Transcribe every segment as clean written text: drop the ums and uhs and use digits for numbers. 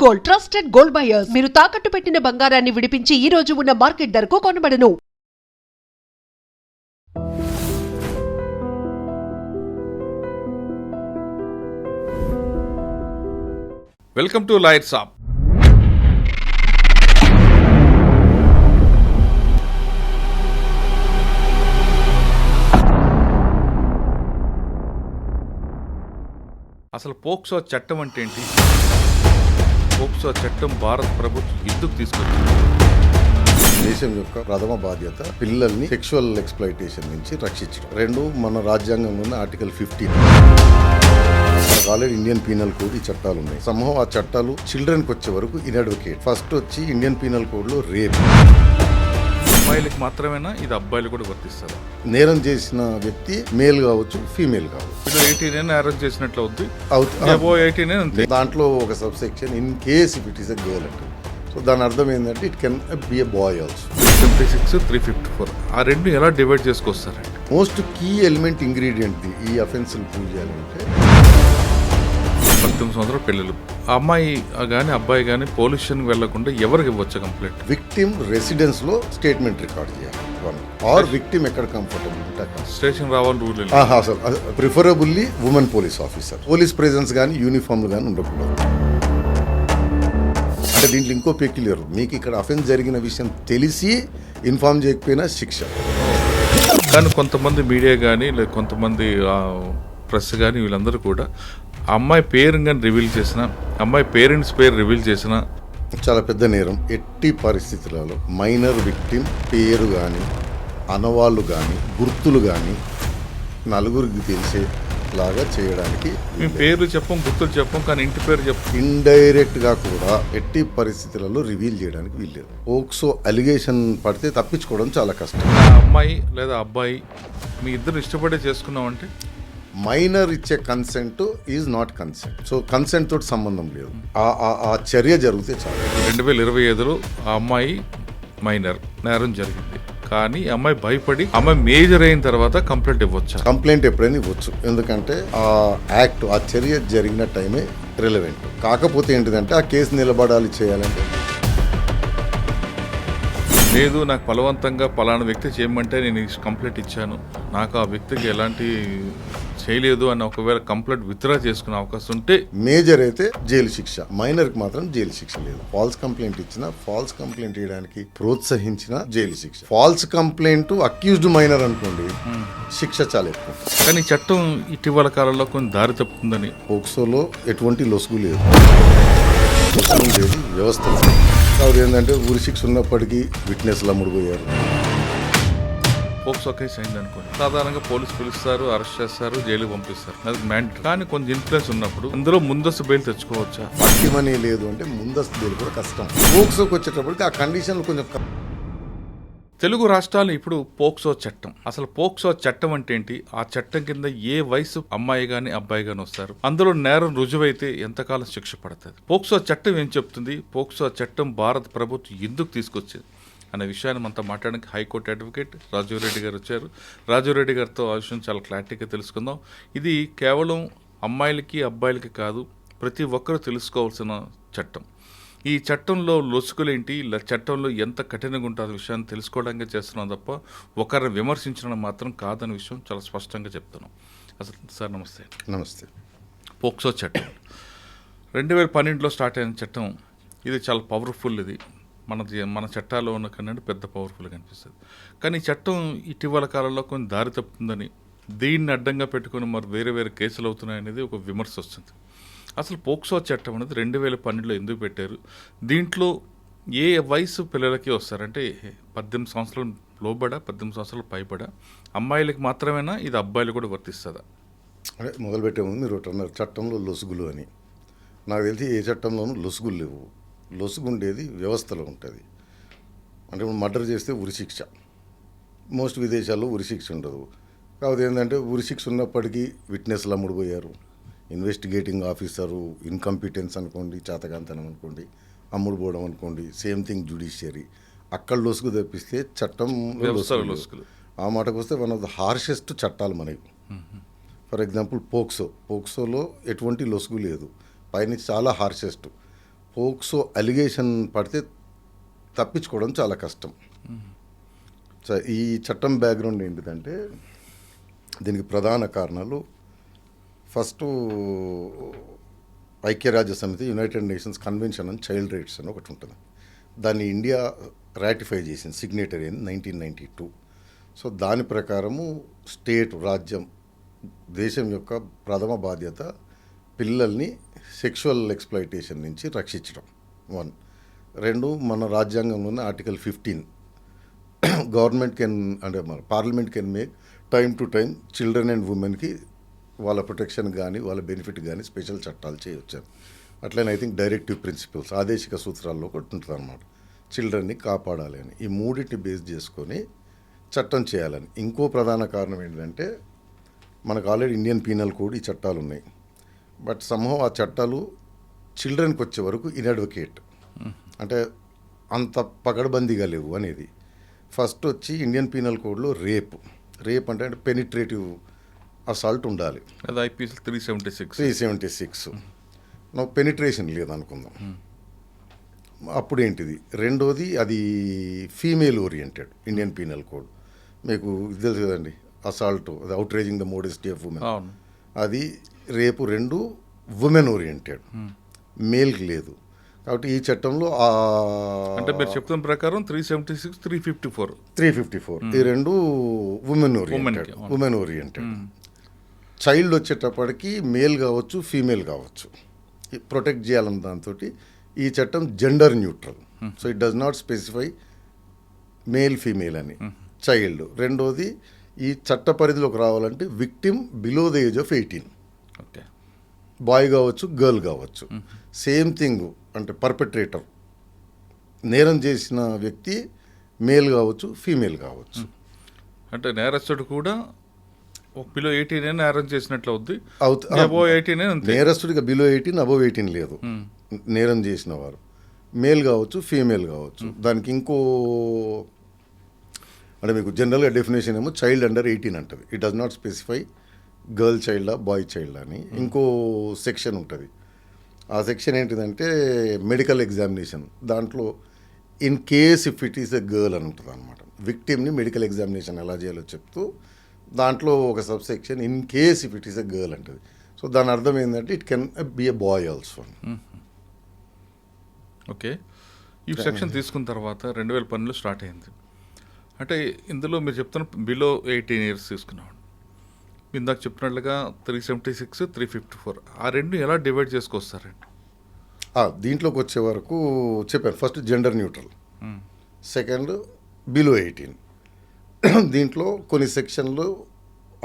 Gold, trusted gold buyers. మీరు తాకట్టు పెట్టిన బంగారాన్ని విడిపించి ఈ రోజు ఉన్న మార్కెట్ ధరకు కొనబడను. వెల్కమ్ టు లాయర్ సాబ్. అసలు పోక్సో చట్టం అంటే ఏంటి? పోక్సో చట్టం భారత ప్రభుత్వం ఎందుకు తీసుకొచ్చింది? దేశం యొక్క ప్రథమ బాధ్యత పిల్లల్ని సెక్షువల్ ఎక్స్‌ప్లాయిటేషన్ నుంచి రక్షించడం. రెండు, మన రాజ్యాంగంలోని article 15. Already Indian penal code ఈ చట్టాలు ఉన్నాయి. సమూహం ఆ చట్టాలు చిల్డ్రన్కి వచ్చే వరకు ఇన్అడ్వకేట్. ఫస్ట్ వచ్చి ఇండియన్ పీనల్ కోడ్ లో రేప్. అమ్మాయిలకు మాత్రమేనా, ఇది అబ్బాయిలు కూడా వర్తిస్తారు? నేరం చేసిన వ్యక్తి మేల్ కావచ్చు, ఫీమేల్ కావచ్చు. ఇప్పుడు 18 అరెస్ట్ చేసినట్లు అవుతుంది. దాంట్లో ఒక sub section in case if it is a girl అంటే. సో దాని అర్థం ఏంటంటే it can be a boy also. 356, 354 ఆ రెండు ఎలా డివైడ్ చేసుకొస్తారండి? మోస్ట్ కీ ఎలిమెంట్ ఇంగ్రీడియంట్ ఈ అఫెన్స్ ప్రూవ్ చేయాలంటే 19 సంవత్సరాల పిల్లలు. అమ్మాయి కానీ అబ్బాయి కానీ పోలీస్ స్టేషన్కి వెళ్లకుండా ఎవరికి ఇవ్వచ్చు కంప్లైంట్? విక్టిమ్ రెసిడెన్స్ లో స్టేట్మెంట్ రికార్డ్ చేయాలి. ఆర్ విక్టిమ్ ఎక్కడ కంఫర్టబుల్ ఉంటే స్టేషన్ రావాలి rule. Preferably women police officer. Police presence కానీ యూనిఫామ్లు కానీ ఉండకూడదు. అంటే దీంట్లో ఇంకో పెక్యులర్, మీకు ఇక్కడ అఫెన్స్ జరిగిన విషయం తెలిసి ఇన్ఫార్మ్ చేయకపోయినా శిక్ష. కానీ కొంతమంది మీడియా కానీ లేదా కొంతమంది ప్రెస్ కానీ వీళ్ళందరూ కూడా అమ్మాయి పేరు కానీ రివీల్ చేసిన, అమ్మాయి పేరెంట్స్ పేరు రివీల్ చేసిన చాలా పెద్ద నేరం. ఎట్టి పరిస్థితులలో మైనర్ విక్టిమ్ పేరు కానీ అనవాళ్ళు కానీ గుర్తులు కానీ నలుగురికి తెలిసేలాగా చేయడానికి. మేము పేరు చెప్పం, గుర్తులు చెప్పం, కానీ ఇంటి పేరు చెప్పం. ఇండైరెక్ట్ గా కూడా ఎట్టి పరిస్థితులలో రివీల్ చేయడానికి వీల్లేదు. పోక్సో అలిగేషన్ పడితే తప్పించుకోవడం చాలా కష్టం. అమ్మాయి లేదా అబ్బాయి మీ ఇద్దరు ఇష్టపడే చేసుకున్నామంటే మైనర్ ఇచ్చే consent is not consent. So consent తోటి సంబంధం లేదు. ఆ చర్య జరిగితే చాలు. 2025లో ఆ అమ్మాయి మైనర్, నేరం జరిగింది. కానీ అమ్మాయి భయపడి అమ్మాయి మేజర్ అయిన తర్వాత కంప్లైంట్ ఇవ్వచ్చు. కంప్లైంట్ ఎప్పుడైనా ఇవ్వచ్చు, ఎందుకంటే ఆ యాక్ట్, ఆ చర్య జరిగిన టైమే రిలవెంట్. కాకపోతే ఏంటిదంటే ఆ కేసు నిలబడాలి చేయాలంటే లేదు, నాకు బలవంతంగా పలానా వ్యక్తి చేయమంటే నేను కంప్లైంట్ ఇచ్చాను, నాకు ఆ వ్యక్తికి ఎలాంటి చేయలేదు అని ఒకవేళ కంప్లైంట్ విత్డ్రా చేసుకునే అవకాశం ఉంటే మేజర్ అయితే జైలు శిక్ష, మైనర్ కి మాత్రం జైలు శిక్ష లేదు. ఫాల్స్ కంప్లైంట్ ఇచ్చినా, ఫాల్స్ కంప్లైంట్ చేయడానికి ప్రోత్సహించిన జైలు శిక్ష. ఫాల్స్ కంప్లైంట్ అక్యూజ్డ్ మైనర్ అనుకోండి, శిక్ష చాలా ఎక్కువ. కానీ చట్టం ఇటీవల కాలంలో కొన్ని దారి తప్పుతుందని. పోక్సోలో ఎటువంటి లొసుగు లేదు, వ్యవస్థ. కాబట్టి ఏంటంటే ఊరి శిక్ష ఉన్నప్పటికీ విట్నెస్లు అమ్ముడుపోయారు. పోక్సో కేసు అయింది అనుకోండి, సాధారణంగా పోలీసు పిలుస్తారు, అరెస్ట్ చేస్తారు, జైలు పంపిస్తారు, అది మ్యాండేటరీ. కానీ కొంచెం ఇన్ఫ్లుయెన్స్ ఉన్నప్పుడు అందులో ముందస్తు బెయిల్ తెచ్చుకోవచ్చా? పట్టి మనీ లేదు అంటే ముందస్తు బెయిల్ కూడా కష్టం. పోక్సోకి వచ్చేటప్పటికి ఆ కండిషన్లు కొంచెం. తెలుగు రాష్ట్రాలు ఇప్పుడు పోక్సో చట్టం, అసలు పోక్సో చట్టం అంటే ఏంటి, ఆ చట్టం కింద ఏ వయసు అమ్మాయి గాని అబ్బాయి గాని వస్తారు, అందులో నేరం రుజువైతే ఎంతకాలం శిక్ష పడుతుంది, పోక్సో చట్టం ఏం చెప్తుంది, పోక్సో చట్టం భారత ప్రభుత్వం ఎందుకు తీసుకొచ్చింది అనే విషయాన్ని మనతో మాట్లాడడానికి హైకోర్టు అడ్వకేట్ రాజీవ్రెడ్డి గారు వచ్చారు. రాజీవ్రెడ్డి గారితో ఆ విషయం చాలా క్లారిటీగా తెలుసుకుందాం. ఇది కేవలం అమ్మాయిలకి అబ్బాయిలకి కాదు, ప్రతి ఒక్కరూ తెలుసుకోవాల్సిన చట్టం. ఈ చట్టంలో లొసుగులేంటి, చట్టంలో ఎంత కఠినంగా ఉంటుంది విషయాన్ని తెలుసుకోవడానికి చేస్తున్నాం తప్ప ఒకరిని విమర్శించడం మాత్రం కాదనే విషయం చాలా స్పష్టంగా చెప్తున్నాం. అసలు సార్ నమస్తే. నమస్తే. పోక్సో చట్టం 2012లో స్టార్ట్ అయిన చట్టం. ఇది చాలా పవర్ఫుల్. ఇది మన చట్టాల్లో ఉన్న కన్నా పెద్ద పవర్ఫుల్గా అనిపిస్తుంది. కానీ ఈ చట్టం ఇటీవల కాలంలో కొన్ని దారి తప్పుతుందని, దీన్ని అడ్డంగా పెట్టుకుని మరి వేరే వేరే కేసులు అవుతున్నాయనేది ఒక విమర్శ వస్తుంది. అసలు పోక్సో చట్టం అనేది 2012లో ఎందుకు పెట్టారు? దీంట్లో ఏ వయసు పిల్లలకి వస్తారంటే 18 సంవత్సరాలు లోబడా, 18 సంవత్సరాలు పైబడా అమ్మాయిలకి మాత్రమేనా, ఇది అబ్బాయిలు కూడా వర్తిస్తుందా? అంటే మొదలుపెట్టే ముందు మీరు అన్నారు చట్టంలో లొసుగులు అని. నాకు తెలిసి ఏ చట్టంలోనూ లొసుగులు లేవు. లొసుగు ఉండేది వ్యవస్థలో ఉంటుంది. అంటే మర్డర్ చేస్తే ఉరిశిక్ష, మోస్ట్ విదేశాల్లో ఉరిశిక్ష ఉండదు. కాకపోతే ఏంటంటే ఉరిశిక్ష ఉన్నప్పటికీ విట్నెస్లు అమ్ముడుపోయారు, ఇన్వెస్టిగేటింగ్ ఆఫీసరు ఇన్కంపిటెన్స్ అనుకోండి, చేతకాంతనం అనుకోండి, అమ్ముడు పోవడం అనుకోండి, సేమ్ థింగ్ జ్యుడిషియరీ. అక్కడ లొసుగు తప్పిస్తే చట్టం లొసుగులు. ఆ మాటకు వస్తే వన్ ఆఫ్ ద హార్షెస్ట్ చట్టాలు మనవి. ఫర్ ఎగ్జాంపుల్ పోక్సోలో ఎటువంటి లొసుగు లేదు, పైనుంచి చాలా హార్షెస్ట్. పోక్సో అలిగేషన్ పడితే తప్పించుకోవడం చాలా కష్టం. సో ఈ చట్టం బ్యాక్గ్రౌండ్ ఏంటిదంటే దీనికి ప్రధాన కారణాలు ఫస్ట్ ఐక్యరాజ్య సమితి United nations convention on child rights అని ఒకటి ఉంటుంది. దాన్ని ఇండియా రాటిఫై చేసింది, సిగ్నేటరీ అయింది 1992. సో దాని ప్రకారము స్టేట్ రాజ్యం దేశం యొక్క ప్రథమ బాధ్యత పిల్లల్ని సెక్షువల్ ఎక్స్ప్లాయిటేషన్ నుంచి రక్షించడం 1. 2 మన రాజ్యాంగంలోనే ఆర్టికల్ 15 గవర్నమెంట్ కెన్ అంటే మన parliament can make time to time children and ఉమెన్కి వాళ్ళ ప్రొటెక్షన్ కానీ వాళ్ళ బెనిఫిట్ కానీ స్పెషల్ చట్టాలు చేయొచ్చు. అట్లనే ఐ థింక్ డైరెక్టివ్ ప్రిన్సిపల్స్ ఆదేశిక సూత్రాల్లో ఒకటి ఉంటుంది అన్నమాట, చిల్డ్రన్ని కాపాడాలి అని. ఈ మూడింటిని బేస్ చేసుకొని చట్టం చేయాలని. ఇంకో ప్రధాన కారణం ఏంటంటే మనకు ఆల్రెడీ ఇండియన్ పీనల్ కోడ్ ఈ చట్టాలు ఉన్నాయి, బట్ సంహవ్ ఆ చట్టాలు చిల్డ్రన్కి వచ్చే వరకు ఇన్అడ్వకేట్, అంటే అంత పకడ్బందీగా లేవు అనేది. ఫస్ట్ వచ్చి ఇండియన్ పీనల్ కోడ్లో రేప్ అంటే పెనిట్రేటివ్ అసాల్ట్ ఉండాలి, అది ఐపీసీ 376. 376 నువ్వు పెనిట్రేషన్ లేదనుకుందాం. అప్పుడు ఏంటిది రెండోది, అది female oriented Indian penal code. మీకు ఇది తెలుసు కదండి, అసాల్ట్ అది outraging the modesty of women, అది రేపు 2 ఉమెన్ ఓరియంటెడ్, మేల్కి లేదు. కాబట్టి ఈ చట్టంలో అంటే మీరు చెప్తున్న ప్రకారం 376, 354 ఈ 2 ఉమెన్ ఓరియంటెడ్. చైల్డ్ వచ్చేటప్పటికి మేల్ కావచ్చు ఫీమేల్ కావచ్చు, ప్రొటెక్ట్ చేయాలన్న దాంతో ఈ చట్టం gender neutral. So it does not specify male female అని. చైల్డ్ రెండోది ఈ చట్ట పరిధిలోకి రావాలంటే victim below the age of 18, okay, boy కావచ్చు గర్ల్ కావచ్చు. సేమ్ థింగ్ అంటే పర్పెట్రేటర్ నేరం చేసిన వ్యక్తి మేల్ కావచ్చు ఫీమేల్ కావచ్చు. అంటే నేరస్తుడు కూడా బిలో 18 నేరం చేసినట్లు అవుద్ది, అవుతుంది. అబోవ్ 18 అంతే. నేరస్తుడిగా బిలో 18 అబోవ్ 18 లేదు. నేరం చేసిన వారు మేల్ కావచ్చు ఫీమేల్ కావచ్చు. దానికి ఇంకో అంటే మీకు జనరల్గా డెఫినేషన్ ఏమో చైల్డ్ అండర్ 18 అంటది. It does not specify girl చైల్డా బాయ్ చైల్డ్ అని. ఇంకో సెక్షన్ ఉంటుంది, ఆ సెక్షన్ ఏంటిదంటే మెడికల్ ఎగ్జామినేషన్. దాంట్లో in case if it is a girl అని ఉంటుంది అనమాట. విక్టిమ్ని మెడికల్ ఎగ్జామినేషన్ ఎలా చేయాలో చెప్తూ దాంట్లో ఒక sub section in case if it is a girl అంటుంది. సో దాని అర్థం ఏంటంటే it can be a boy also. Okay, ఈ సెక్షన్ తీసుకున్న తర్వాత 2010లో స్టార్ట్ అయింది. అంటే ఇందులో మీరు చెప్తున్న బిలో 18 years తీసుకున్నాం. ఇందాక చెప్పినట్లుగా 376, 354 ఆ రెండు ఎలా డివైడ్ చేసుకొస్తారండి? దీంట్లోకి వచ్చే వరకు చెప్పాను. First gender neutral, second below 18. దీంట్లో కొన్ని సెక్షన్లు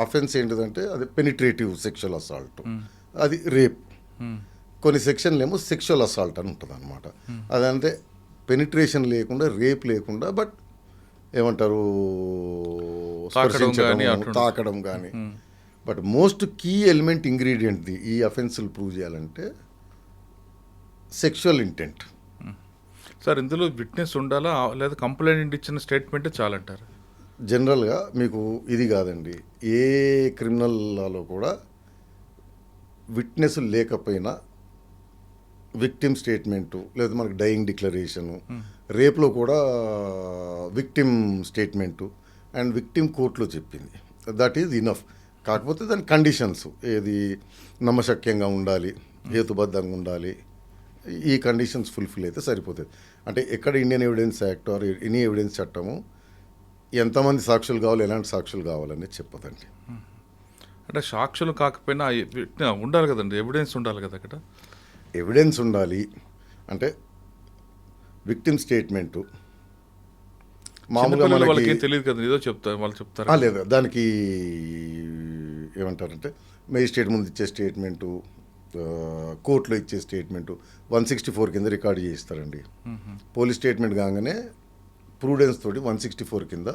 అఫెన్స్ ఏంటిదంటే అది పెనిట్రేటివ్ సెక్షువల్ అసాల్ట్, అది రేప్. కొన్ని సెక్షన్లు ఏమో సెక్షువల్ అసాల్ట్ అని ఉంటుంది అనమాట. అదంటే పెనిట్రేషన్ లేకుండా రేప్ లేకుండా బట్ ఏమంటారు తాకడం కానీ. బట్ మోస్ట్ కీ ఎలిమెంట్ ఇంగ్రీడియంట్ది ఈ అఫెన్స్లు ప్రూవ్ చేయాలంటే సెక్షువల్ ఇంటెంట్. సార్ ఇందులో విట్నెస్ ఉండాలా లేదా కంప్లైంట్ ఇచ్చిన స్టేట్మెంటే చాలంటారు? జనరల్గా మీకు ఇది కాదండి, ఏ క్రిమినల్ లాలో కూడా విట్నెస్ లేకపోయినా విక్టిమ్ స్టేట్మెంటు లేదా మనకి డయింగ్ డిక్లరేషను, రేప్లో కూడా విక్టిమ్ స్టేట్మెంటు అండ్ విక్టిమ్ కోర్టులో చెప్పింది, దట్ ఈజ్ ఇనఫ్. కాకపోతే దాని కండిషన్స్ ఏది నమ్మశక్యంగా ఉండాలి, హేతుబద్ధంగా ఉండాలి, ఈ కండిషన్స్ ఫుల్ఫిల్ అయితే సరిపోతుంది. అంటే ఎక్కడ Indian evidence act or any evidence చట్టము ఎంతమంది సాక్షులు కావాలి ఎలాంటి సాక్షులు కావాలనేది చెప్పదండి. అంటే సాక్షులు కాకపోయినా ఉండాలి కదండి, ఎవిడెన్స్ ఉండాలి కదా. అక్కడ ఎవిడెన్స్ ఉండాలి అంటే విక్టిమ్ స్టేట్మెంటు మామూలుగా వాళ్ళకి తెలియదు కదా, ఏదో చెప్తారు వాళ్ళు చెప్తారు. లేదు, దానికి ఏమంటారంటే మేజిస్ట్రేట్ ముందు ఇచ్చే స్టేట్మెంటు, కోర్టులో ఇచ్చే స్టేట్మెంటు 164 కింద రికార్డు చేయిస్తారండి. పోలీస్ స్టేట్మెంట్ కాగానే ప్రూడెన్స్ తోటి 164 కింద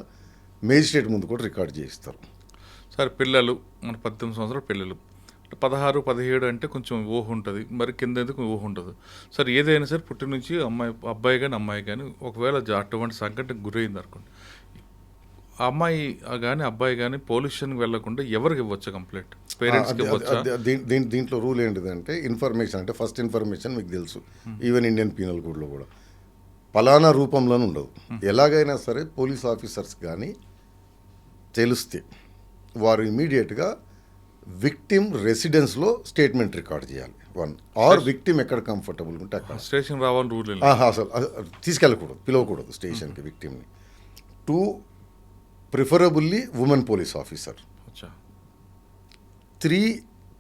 మేజిస్ట్రేట్ ముందు కూడా రికార్డు చేయిస్తారు. సార్ పిల్లలు మన 18 సంవత్సరాల పిల్లలు 16, 17 అంటే కొంచెం ఊహ ఉంటుంది, మరి కింద ఎందుకు ఊహ ఉండదు. సార్ ఏదైనా సరే పుట్టి నుంచి అబ్బాయి కానీ అమ్మాయి కానీ ఒకవేళ అటువంటి సంఘటనకు గురైంది అనుకోండి, అమ్మాయి కానీ అబ్బాయి కానీ పోలీస్ స్టేషన్కి వెళ్లకుండా ఎవరికి ఇవ్వచ్చు కంప్లైంట్? పేరెంట్స్కి ఇవ్వచ్చా? దీంట్లో రూల్ ఏంటిదంటే ఇన్ఫర్మేషన్ అంటే ఫస్ట్ ఇన్ఫర్మేషన్ మీకు తెలుసు ఈవెన్ ఇండియన్ పీనల్ కోడ్లో కూడా పలానా రూపంలోనే ఉండదు. ఎలాగైనా సరే పోలీస్ ఆఫీసర్స్ కానీ తెలిస్తే వారు ఇమీడియట్గా విక్టిమ్ రెసిడెన్స్లో స్టేట్మెంట్ రికార్డ్ చేయాలి. వన్ ఆర్ విక్టిమ్ ఎక్కడ కంఫర్టబుల్ ఉంటే అక్కడ స్టేషన్ రావాలని రూల్ అసలు తీసుకెళ్ళకూడదు, పిలవకూడదు స్టేషన్కి విక్టిమ్ని. 2 preferably women police officer. 3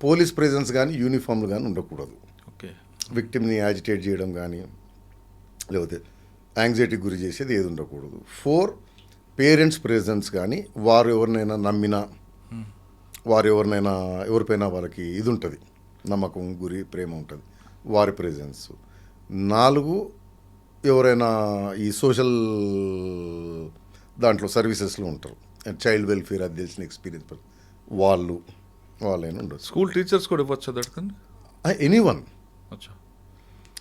police presence కానీ యూనిఫామ్లు కానీ ఉండకూడదు. ఓకే. విక్టిమ్ని యాజిటేట్ చేయడం కానీ లేకపోతే యాంగ్జైటీకి గురి చేసేది ఏది ఉండకూడదు. 4 పేరెంట్స్ ప్రెజెన్స్ కానీ వారు ఎవరినైనా నమ్మినా వారు ఎవరిపైనా వాళ్ళకి ఇది ఉంటుంది, నమ్మకం గురి ప్రేమ ఉంటుంది, వారి ప్రెజెన్స్. 4 ఎవరైనా ఈ సోషల్ దాంట్లో సర్వీసెస్లో ఉంటారు, చైల్డ్ వెల్ఫేర్ అది తెలిసిన ఎక్స్పీరియన్స్ వాళ్ళైనా ఉండదు. స్కూల్ టీచర్స్ కూడా ఇవ్వచ్చు దొరకండి. ఎనీవన్. అచ్చా.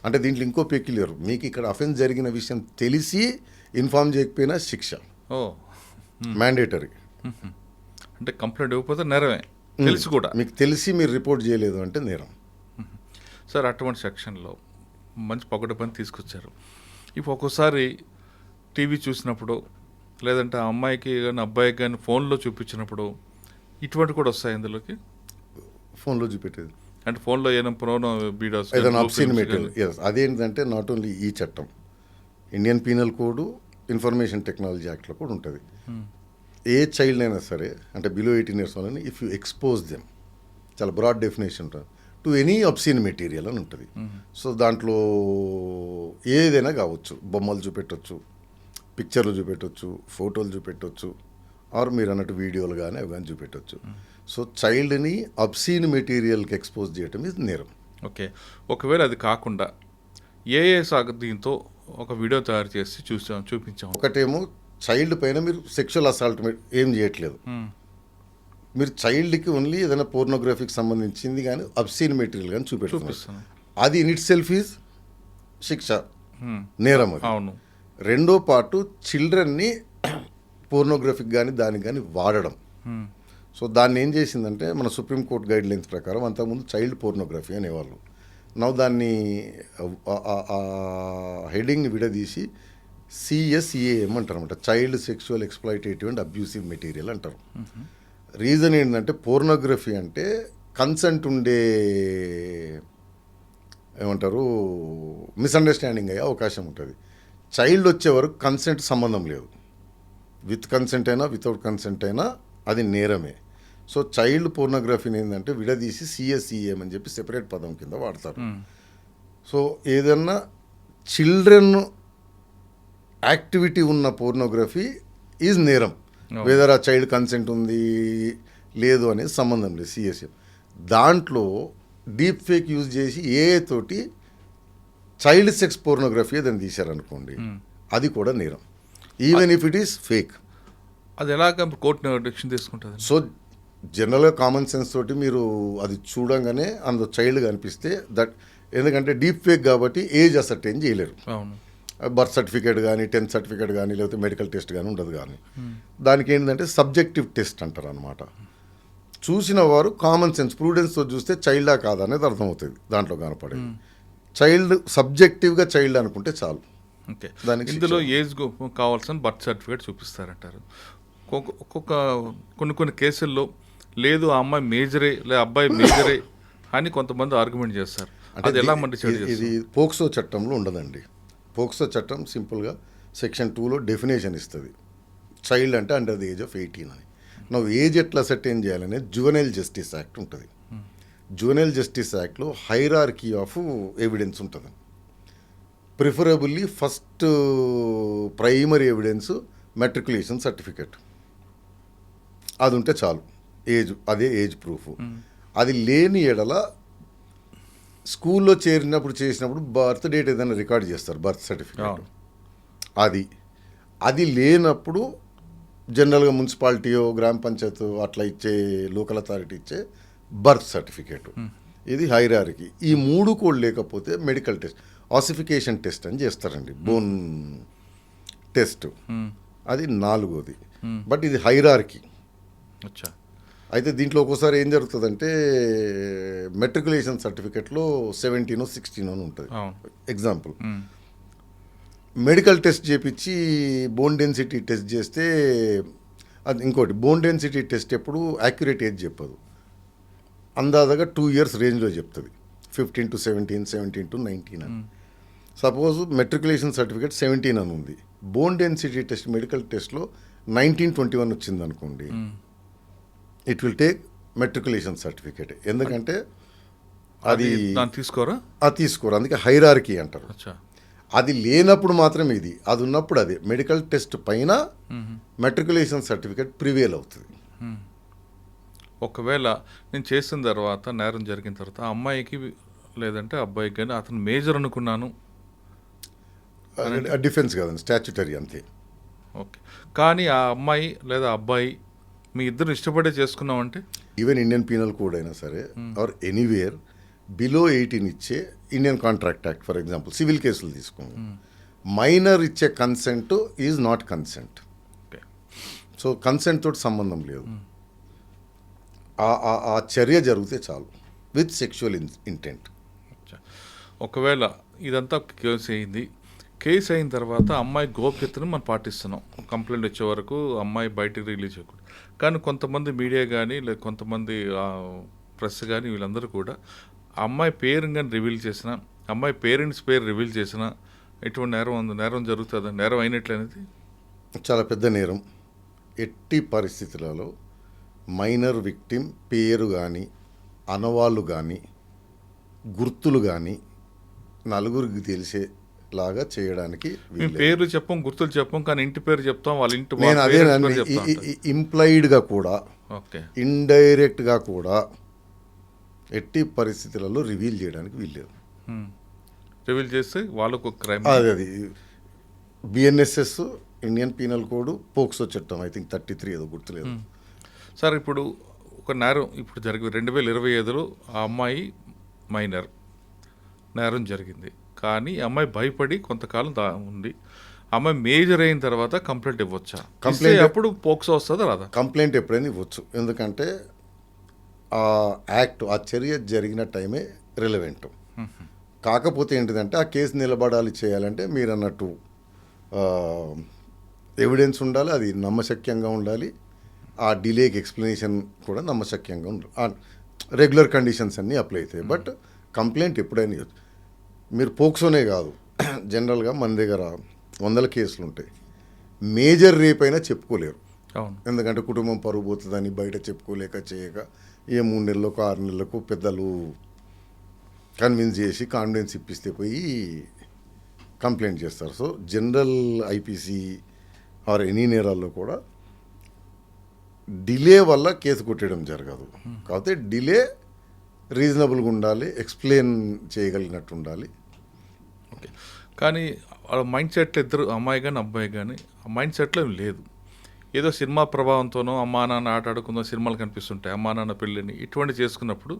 అంటే దీంట్లో ఇంకో పెక్యులర్, మీకు ఇక్కడ అఫెన్స్ జరిగిన విషయం తెలిసి ఇన్ఫార్మ్ చేయకపోయినా శిక్ష ఓ మ్యాండేటరీ. అంటే కంప్లైంట్ ఇవ్వకపోతే నేరమే తెలిసి కూడా. మీకు తెలిసి మీరు రిపోర్ట్ చేయలేదు అంటే నేరం. సార్ అటువంటి సెక్షన్లో మంచి పొగడ పని తీసుకొచ్చారు. ఇప్పుడు ఒక్కోసారి టీవీ చూసినప్పుడు లేదంటే ఆ అమ్మాయికి కానీ అబ్బాయికి కానీ ఫోన్లో చూపించినప్పుడు ఇటువంటి కూడా వస్తాయి ఇందులోకి. ఫోన్లో చూపెట్టేది అంటే ఫోన్లో ఏదైనా ప్రోనో వీడియోస్ ఏదైనా అబ్సీన్ మెటీరియల్. ఎస్, అదేంటంటే నాట్ ఓన్లీ ఈ చట్టం, Indian penal code, information technology యాక్ట్లో కూడా ఉంటుంది. ఏ చైల్డ్ అయినా సరే అంటే బిలో 18 years వాళ్ళని ఇఫ్ యూ ఎక్స్పోజ్ దెమ్, చాలా బ్రాడ్ డెఫినేషన్ ఉంటుంది, టు ఎనీ అబ్సీన్ మెటీరియల్ అని ఉంటుంది. సో దాంట్లో ఏదైనా కావచ్చు, బొమ్మలు చూపెట్టవచ్చు, పిక్చర్లు చూపెట్టవచ్చు, ఫోటోలు చూపెట్టవచ్చు, ఆర్ మీరు అన్నట్టు వీడియోలు కానీ అవి కానీ చూపెట్టవచ్చు. సో చైల్డ్ని అబ్సీన్ మెటీరియల్కి ఎక్స్పోజ్ చేయటం ఇది నేరం. ఓకే. ఒకవేళ అది కాకుండా ఏ దీంతో ఒక వీడియో తయారు చేసి చూపించాము. ఒకటేమో చైల్డ్ పైన మీరు సెక్షువల్ అసాల్ట్ ఏం చేయట్లేదు, మీరు చైల్డ్కి ఓన్లీ ఏదైనా పోర్నోగ్రఫీకి సంబంధించింది కానీ అబ్సీన్ మెటీరియల్ కానీ చూపిస్తాను, అది ఇన్ ఇట్ సెల్ఫ్ ఈజ్ శిక్ష, నేరం అది. అవును. రెండో పార్టు చిల్డ్రన్ని పోర్నోగ్రఫీకి కానీ దానికి కానీ వాడడం. సో దాన్ని ఏం చేసిందంటే మన సుప్రీంకోర్టు గైడ్ లైన్స్ ప్రకారం అంతకుముందు చైల్డ్ పోర్నోగ్రఫీ అనేవాళ్ళు. నవ్వు దాన్ని హెడింగ్ని విడదీసి CSEAM అంటారు అనమాట, child sexual exploitative and abusive material అంటారు. రీజన్ ఏంటంటే పోర్నోగ్రఫీ అంటే కన్సెంట్ ఉండే ఏమంటారు మిస్అండర్స్టాండింగ్ అయ్యే అవకాశం ఉంటుంది. చైల్డ్ వచ్చే వరకు కన్సెంట్ సంబంధం లేదు, విత్ కన్సెంట్ అయినా వితౌట్ కన్సెంట్ అయినా అది నేరమే. సో చైల్డ్ పోర్నోగ్రఫీని ఏంటంటే విడదీసి CSEAM అని చెప్పి సెపరేట్ పదం కింద వాడతారు. సో ఏదన్నా చిల్డ్రన్ యాక్టివిటీ ఉన్న పోర్నోగ్రఫీ ఈజ్ నేరం, వెదర్ ఆ చైల్డ్ కన్సెంట్ ఉంది లేదు అనేది సంబంధం లేదు. CSEAM దాంట్లో డీప్ ఫేక్ యూజ్ చేసి తోటి చైల్డ్ సెక్స్ పోర్నోగ్రఫీ ఏదైనా తీశారనుకోండి, అది కూడా నేరం, even if it is fake. అది ఎలాగ కోర్టు డిసిషన్ తీసుకుంటుంది? సో జనరల్గా కామన్ సెన్స్ తోటి మీరు అది చూడంగానే అందులో చైల్డ్ కనిపిస్తే దట్, ఎందుకంటే డీప్ ఫేక్ కాబట్టి ఏజ్ అసర్టైన్ చేయలేరు. అవును. బర్త్ సర్టిఫికేట్ కానీ 10th సర్టిఫికేట్ కానీ లేకపోతే మెడికల్ టెస్ట్ కానీ ఉండదు. కానీ దానికి ఏంటంటే సబ్జెక్టివ్ టెస్ట్ అంటారు అనమాట. చూసిన వారు కామన్ సెన్స్ ప్రూడెన్స్తో చూస్తే చైల్డా కాదా అనేది అర్థమవుతుంది దాంట్లో కనపడేది. చైల్డ్ సబ్జెక్టివ్గా చైల్డ్ అనుకుంటే చాలు. ఓకే. దానికి ఇందులో ఏజ్ కావాల్సిన బర్త్ సర్టిఫికేట్ చూపిస్తారంటారు. కొన్ని కేసుల్లో లేదు ఆ అమ్మాయి మేజరే లేదా అబ్బాయి మేజరే అని కొంతమంది ఆర్గ్యుమెంట్ చేస్తారు. అది ఎలా ఇది పోక్సో చట్టంలో ఉండదండి. పోక్సో చట్టం సింపుల్గా సెక్షన్ 2లో డెఫినేషన్ ఇస్తుంది, చైల్డ్ అంటే అండర్ ది ఏజ్ ఆఫ్ 18 అని. నువ్వు ఏజ్ ఎట్లా సెటైన్ చేయాలనేది జువెనైల్ జస్టిస్ యాక్ట్ ఉంటుంది. జువెనైల్ జస్టిస్ యాక్ట్లో హైరార్కీ ఆఫ్ ఎవిడెన్స్ ఉంటుంది. Preferably first primary evidence matriculation certificate, అది ఉంటే చాలు, అదే ఏజ్ ప్రూఫ్. అది లేని ఎడల స్కూల్లో చేసినప్పుడు బర్త్ డేట్ ఏదైనా రికార్డ్ చేస్తారు, బర్త్ సర్టిఫికేట్. అది లేనప్పుడు జనరల్గా మున్సిపాలిటీయో గ్రామ పంచాయత్ అట్లా ఇచ్చే లోకల్ అథారిటీ ఇచ్చే బర్త్ సర్టిఫికేట్. ఇది హైరార్కీ. ఈ 3 కూడా లేకపోతే మెడికల్ టెస్ట్, ఆసిఫికేషన్ టెస్ట్ అని చేస్తారండి, బోన్ టెస్ట్, అది 4వది. బట్ ఇది హైరార్కీ. అయితే దీంట్లో ఒక్కోసారి ఏం జరుగుతుందంటే మెట్రికులేషన్ సర్టిఫికెట్లో 17 16 అని ఉంటుంది. అవును. ఎగ్జాంపుల్ ఉమ్. మెడికల్ టెస్ట్ చేపించి బోన్ డెన్సిటీ టెస్ట్ చేస్తే అది ఇంకోటి బోన్ డెన్సిటీ టెస్ట్ ఎప్పుడు యాక్యురేట్ ఏజ్ చెప్పదు, అందాజగా 2 years రేంజ్లో చెప్తుంది. 15 to 17, 17 to 19 అని. సపోజ్ మెట్రికులేషన్ సర్టిఫికేట్ 17 అని ఉంది, బోన్ డెన్సిటీ టెస్ట్ మెడికల్ టెస్ట్లో 1921 వచ్చింది అనుకోండి, it will take matriculation certificate. ఎందుకంటే అది దాన్ని తీసుకోరా? అది తీసుకోరు, అందుకే హైరార్కీ అంటారు. అచ్చా. అది లేనప్పుడు మాత్రం ఇది, అది ఉన్నప్పుడు అదే మెడికల్ టెస్ట్ పైన మెట్రికులేషన్ సర్టిఫికేట్ ప్రివేల్ అవుతుంది. ఒకవేళ నేను చేసిన తర్వాత, నేరం జరిగిన తర్వాత ఆ అమ్మాయికి లేదంటే అబ్బాయికి కానీ అతను మేజర్ అనుకున్నాను, డిఫెన్స్ కాదండి, స్టాచ్యుటరీ అంతే. ఓకే, కానీ ఆ అమ్మాయి లేదా అబ్బాయి మీ ఇద్దరు ఇష్టపడే చేసుకున్నామంటే ఈవెన్ ఇండియన్ పీనల్ కోడ్ అయినా సరే ఆర్ ఎనీవేర్ బిలో 18 ఇచ్చే Indian contract act for example civil కేసులు తీసుకోండి, మైనర్ ఇచ్చే consent is not consent. Okay. So consent తోటి సంబంధం లేదు, ఆ చర్య జరిగితే చాలు విత్ సెక్షువల్ ఇంటెంట్. అచ్చా. ఒకవేళ ఇదంతా కేసు అయింది, కేసు అయిన తర్వాత అమ్మాయి గోప్యతను మనం పాటిస్తున్నాం, కంప్లైంట్ వచ్చే వరకు అమ్మాయి బయటికి రిలీజ్ చేయకూడదు. కానీ కొంతమంది మీడియా కానీ లేదా కొంతమంది ప్రెస్ కానీ వీళ్ళందరూ కూడా ఆ అమ్మాయి పేరు కానీ రివీల్ చేసిన, అమ్మాయి పేరెంట్స్ పేరు రివీల్ చేసిన ఎటువంటి నేరం ఉంది, నేరం జరుగుతుందా, నేరం అయినట్లు అనేది చాలా పెద్ద నేరం. ఎట్టి పరిస్థితులలో మైనర్ విక్టిమ్ పేరు కానీ అనవాళ్ళు కానీ గుర్తులు కానీ నలుగురికి తెలిసేలాగా చేయడానికి మేము పేరు చెప్పం, గుర్తులు చెప్పం, కానీ ఇంటి పేరు చెప్తాం, వాళ్ళ ఇంటి నేను వాళ్ళ అదే parents పేరు చెప్తాం అంటారు. ఇంప్లాయిడ్గా కూడా ఓకే. ఇండైరెక్ట్గా కూడా ఎట్టి పరిస్థితులలో రివీల్ చేయడానికి వీల్లేదు. రివీల్ చేస్తే వాళ్ళకు ఒక క్రైమ్. అది BNSS, Indian penal code, POCSO చట్టం ఐ థింక్ 33 ఏదో గుర్తులేదు. సార్ ఇప్పుడు ఒక నేరం ఇప్పుడు జరిగి 2025లో ఆ అమ్మాయి మైనర్, నేరం జరిగింది, కానీ ఈ అమ్మాయి భయపడి కొంతకాలం ఉంది, అమ్మాయి మేజర్ అయిన తర్వాత కంప్లైంట్ ఇవ్వచ్చా? కంప్లైంట్ అప్పుడు పోక్సో వస్తుందా రాదా? కంప్లైంట్ ఎప్పుడైనా ఇవ్వచ్చు, ఎందుకంటే ఆ యాక్ట్ ఆ చర్య జరిగిన టైమే రిలవెంట్. కాకపోతే ఏంటిదంటే ఆ కేసు నిలబడాలి చేయాలంటే మీరు అన్నట్టు ఎవిడెన్స్ ఉండాలి, అది నమ్మశక్యంగా ఉండాలి, ఆ డిలేకి ఎక్స్ప్లెనేషన్ కూడా నమ్మశక్యంగా ఉండాలి, రెగ్యులర్ కండిషన్స్ అన్నీ అప్లై అవుతాయి. బట్ కంప్లైంట్ ఎప్పుడైనా ఇవ్వచ్చు. మీరు పోక్సోనే కాదు, జనరల్గా మన దగ్గర 100 కేసులు ఉంటాయి, మేజర్ రేప్ అయినా చెప్పుకోలేరు. అవును. ఎందుకంటే కుటుంబం పరుగు పోతుందని బయట చెప్పుకోలేక చేయక 3 నెలలకు 6 నెలలకు పెద్దలు కన్విన్స్ చేసి కాన్ఫిడెన్స్ ఇప్పిస్తే పోయి కంప్లైంట్ చేస్తారు. So general IPC or any నేరాల్లో కూడా డిలే వల్ల కేసు కొట్టడం జరగదు. కాకపోతే డిలే రీజనబుల్గా ఉండాలి, ఎక్స్ప్లెయిన్ చేయగలిగినట్టు ఉండాలి. ఓకే. కానీ వాళ్ళ మైండ్ సెట్లో ఇద్దరు అమ్మాయి కానీ అబ్బాయి కానీ ఆ మైండ్ సెట్లో ఏం లేదు, ఏదో సినిమా ప్రభావంతోనో అమ్మా నాన్న ఆట ఆడుకుందో సినిమాలు కనిపిస్తుంటాయి, అమ్మా నాన్న పెళ్ళిని ఇటువంటి చేసుకున్నప్పుడు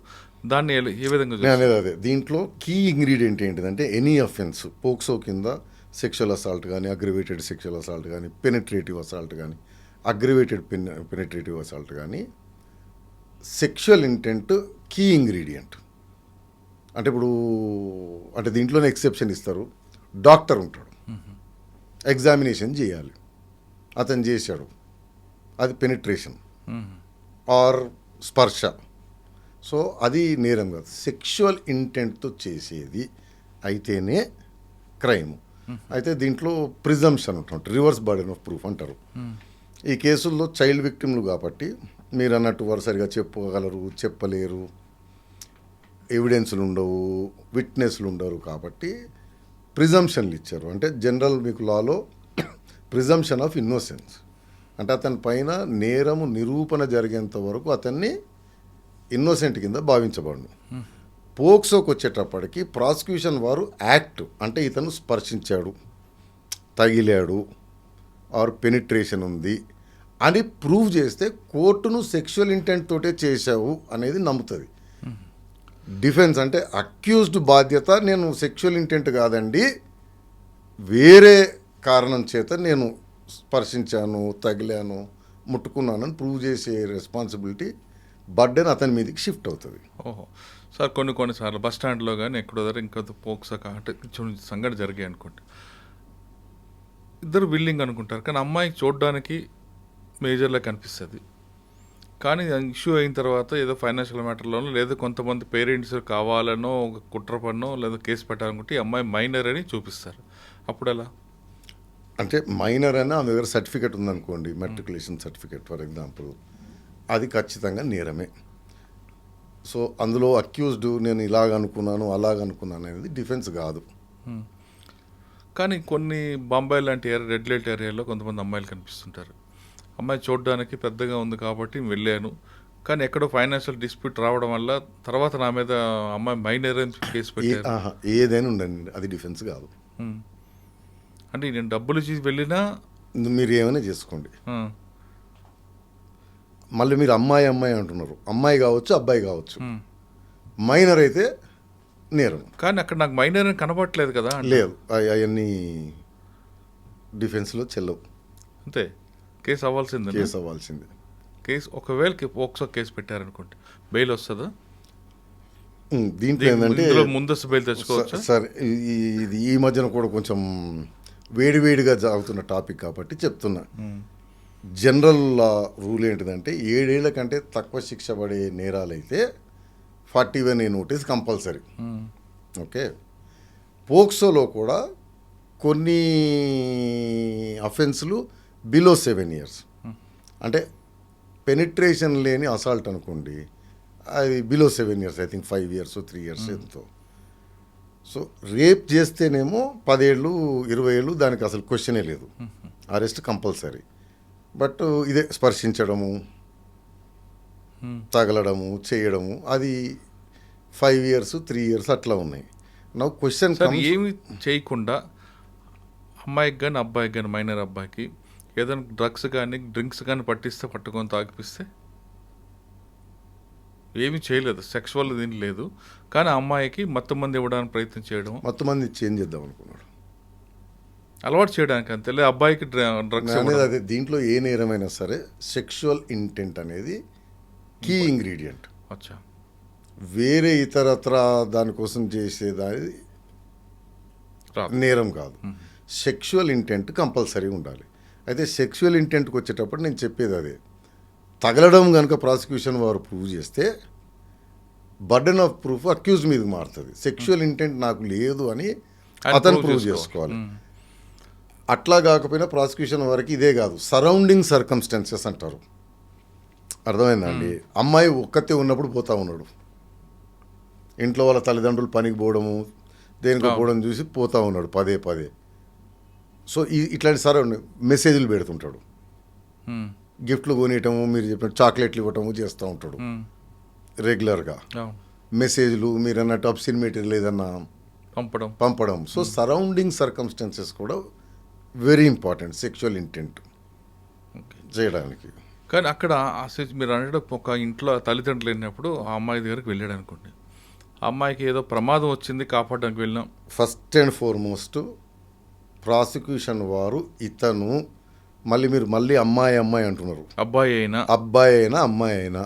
దాన్ని ఏ విధంగా నేను అనేది అదే దీంట్లో కీ ఇంగ్రీడియంట్ ఏంటిదంటే ఎనీ అఫెన్స్ పోక్సో కింద సెక్షువల్ అసాల్ట్ కానీ అగ్రివేటెడ్ సెక్షువల్ అసాల్ట్ కానీ పెనిట్రేటివ్ అసాల్ట్ కానీ అగ్రివేటెడ్ పెనిట్రేటివ్ అసాల్ట్ కానీ సెక్షువల్ ఇంటెంట్ కీ ఇంగ్రీడియంట్. అంటే ఇప్పుడు అంటే దీంట్లోనే ఎక్సెప్షన్ ఇస్తారు, డాక్టర్ ఉంటాడు, ఎగ్జామినేషన్ చేయాలి, అతను చేశాడు, అది పెనిట్రేషన్ ఆర్ స్పర్శ, సో అది నేరం కాదు. సెక్షువల్ ఇంటెంట్తో చేసేది అయితేనే క్రైమ్. అయితే దీంట్లో ప్రిజంప్షన్ ఉంటుంది, రివర్స్ బర్డెన్ ఆఫ్ ప్రూఫ్ అంటారు. ఈ కేసుల్లో చైల్డ్ విక్టిమ్లు కాబట్టి మీరు అన్నట్టు వరుసరిగా చెప్పగలరు, చెప్పలేరు, ఎవిడెన్స్లు ఉండవు, విట్నెస్లు ఉండరు, కాబట్టి ప్రిజంప్షన్లు ఇచ్చారు. అంటే జనరల్ మీకు లాలో ప్రిజంప్షన్ ఆఫ్ ఇన్నోసెన్స్ అంటే అతని పైన నేరము నిరూపణ జరిగేంత వరకు అతన్ని ఇన్నోసెంట్ కింద భావించబడును. పోక్సోకి వచ్చేటప్పటికి ప్రాసిక్యూషన్ వారు యాక్ట్ అంటే ఇతను స్పర్శించాడు, తగిలాడు ఆర్ పెనిట్రేషన్ ఉంది అని ప్రూవ్ చేస్తే కోర్టును సెక్షువల్ ఇంటెంట్ తోటే చేశావు అనేది నమ్ముతుంది. డిఫెన్స్ అంటే అక్యూజ్డ్ బాధ్యత నేను సెక్షువల్ ఇంటెంట్ కాదండి, వేరే కారణం చేత నేను స్పర్శించాను, తగిలాను, ముట్టుకున్నానని ప్రూవ్ చేసే రెస్పాన్సిబిలిటీ బర్డెన్ అతని మీదకి షిఫ్ట్ అవుతుంది. ఓహో! సార్ కొన్నిసార్లు బస్ స్టాండ్‌లో గాని ఎక్కడో దగ్గర ఇంకా పోక్సో అంటే కొంచెం సంఘటన జరిగాయి అనుకోండి. ఇద్దరు విల్లింగ్ అనుకుంటారు. కానీ అమ్మాయికి చూడడానికి మేజర్‌లా కనిపిస్తది. కానీ ఇష్యూ అయిన తర్వాత ఏదో ఫైనాన్షియల్ మ్యాటర్‌లోనో లేదా కొంతమంది పేరెంట్స్ కావాలనో ఒక కుట్ర పనో లేదా కేసు పెట్టాలనుకుంటే ఈ అమ్మాయి మైనర్ అని చూపిస్తారు. అప్పుడెలా? అంటే మైనర్ అని ఆమె దగ్గర సర్టిఫికేట్ ఉందనుకోండి, మెట్రికులేషన్ సర్టిఫికేట్ ఫర్ ఎగ్జాంపుల్, అది ఖచ్చితంగా నేరమే. సో అందులో అక్యూజ్డ్ నేను ఇలాగ అనుకున్నాను అలాగ అనుకున్నాను అనేది డిఫెన్స్ కాదు. కానీ కొన్ని బాంబే లాంటి రెడ్ లైట్ ఏరియాలో కొంతమంది అమ్మాయిలు కనిపిస్తుంటారు. అమ్మాయి చూడడానికి పెద్దగా ఉంది కాబట్టి వెళ్ళాను, కానీ ఎక్కడో ఫైనాన్షియల్ డిస్ప్యూట్ రావడం వల్ల తర్వాత నా మీద అమ్మాయి మైనర్ అని కేసు పెట్టారు. ఏదైనా ఉండండి, అది డిఫెన్స్ కాదు. అంటే నేను డబ్బులు ఇచ్చి వెళ్ళినా మీరు ఏమైనా చేసుకోండి. ఆ, మళ్ళీ మీరు అమ్మాయి అంటున్నారు, అమ్మాయి కావచ్చు అబ్బాయి కావచ్చు, ఉమ్. మైనర్ అయితే నేరం కానీ అక్కడ నాకు మైనర్ అని కనబడట్లేదు కదా. లేదు. అవన్నీ డిఫెన్స్లో చెల్లవు, అంతే, కేసు అవ్వాల్సిందే. కేసు అవ్వాల్సిందే. కేసు ఒకవేళ పోక్సో కేసు పెట్టారనుకోండి, బెయిల్ వస్తుందా? దీంట్లో ఏంటంటే ఇందులో ముందస్తు బెయిల్ తెచ్చుకోవచ్చా? సార్ ఇది ఈ మధ్యన కూడా కొంచెం వేడివేడిగా సాగుతున్న టాపిక్ కాబట్టి చెప్తున్నా. జనరల్ రూల్ ఏంటిదంటే 7 ఏళ్ల కంటే తక్కువ శిక్ష పడే నేరాలైతే 41A నోటీస్ కంపల్సరీ. ఓకే, పోక్సోలో కూడా కొన్ని అఫెన్స్లు బిలో 7 years, అంటే పెనిట్రేషన్ లేని అసాల్ట్ అనుకోండి, అది below 7 years, I think 5 years 3 years ఎంతో. సో రేప్ చేస్తేనేమో 10 ఏళ్ళు 20 ఏళ్ళు, దానికి అసలు క్వశ్చనే లేదు, అరెస్ట్ కంపల్సరీ. బట్ ఇదే స్పర్శించడము, తగలడము, చేయడము, అది 5 years 3 years అట్లా ఉన్నాయి. నా క్వశ్చన్ సార్, ఏమి చేయకుండా అమ్మాయికి కానీ అబ్బాయికి కానీ, మైనర్ అబ్బాయికి ఏదైనా డ్రగ్స్ కానీ డ్రింక్స్ కానీ పట్టిస్తే, పట్టుకొని తాగిపిస్తే, ఏమీ చేయలేదు, సెక్సువల్ దీని లేదు, కానీ అమ్మాయికి మొత్తం మంది ఇవ్వడానికి ప్రయత్నం చేయడం, మొత్తం మంది చేంజ్ చేద్దాం అనుకున్నాడు, అలవాటు చేయడానికి అంతే. లేదు అబ్బాయికి డ్రగ్స్ అనేది అదే. దీంట్లో ఏ నేరమైనా సరే సెక్షువల్ ఇంటెంట్ అనేది కీ ఇంగ్రీడియంట్. అచ్చా, వేరే ఇతరత్ర దానికోసం చేసేదాని నేరం కాదు. సెక్షువల్ ఇంటెంట్ కంపల్సరీ ఉండాలి. అయితే సెక్షువల్ ఇంటెంట్కి వచ్చేటప్పుడు నేను చెప్పేది అదే, తగలడం కనుక ప్రాసిక్యూషన్ వారు ప్రూవ్ చేస్తే బర్డెన్ ఆఫ్ ప్రూఫ్ అక్యూజ్ మీదకి మారుతుంది. సెక్షువల్ ఇంటెంట్ నాకు లేదు అని అతను ప్రూవ్ చేసుకోవాలి. అట్లా కాకపోయినా ప్రాసిక్యూషన్ వారికి ఇదే కాదు, సరౌండింగ్ సర్కమ్స్టాన్సెస్ అంటారు. అర్థమైందండి? అమ్మాయి ఒక్కతే ఉన్నప్పుడు పోతా ఉన్నాడు, ఇంట్లో వాళ్ళ తల్లిదండ్రులు పనికి పోవడము, దేనికి పోవడం చూసి పోతా ఉన్నాడు పదే పదే. సో ఇట్లాంటి సరౌండింగ్ మెసేజ్లు పెడుతుంటాడు, గిఫ్ట్లు కొనియటము, మీరు చెప్పినట్టు చాక్లెట్లు ఇవ్వటము చేస్తూ ఉంటాడు రెగ్యులర్గా. మెసేజ్లు మీరు అన్నట్టు అబ్సిన్ మెటీరియల్ ఏదన్నా పంపడం. సో సరౌండింగ్ సర్కమ్స్టాన్సెస్ కూడా వెరీ ఇంపార్టెంట్ సెక్షువల్ ఇంటెంట్ చేయడానికి. కానీ అక్కడ మీరు అన్నట్టు ఒక ఇంట్లో తల్లిదండ్రులు లేనప్పుడు ఆ అమ్మాయి దగ్గరికి వెళ్ళాడు అనుకోండి, ఆ అమ్మాయికి ఏదో ప్రమాదం వచ్చింది, కాపాడడానికి వెళ్ళినాం. ఫస్ట్ అండ్ ఫార్మోస్ట్ ప్రాసిక్యూషన్ వారు ఇతను మీరు మళ్ళీ అమ్మాయి అంటున్నారు, అబ్బాయి అయినా అమ్మాయి అయినా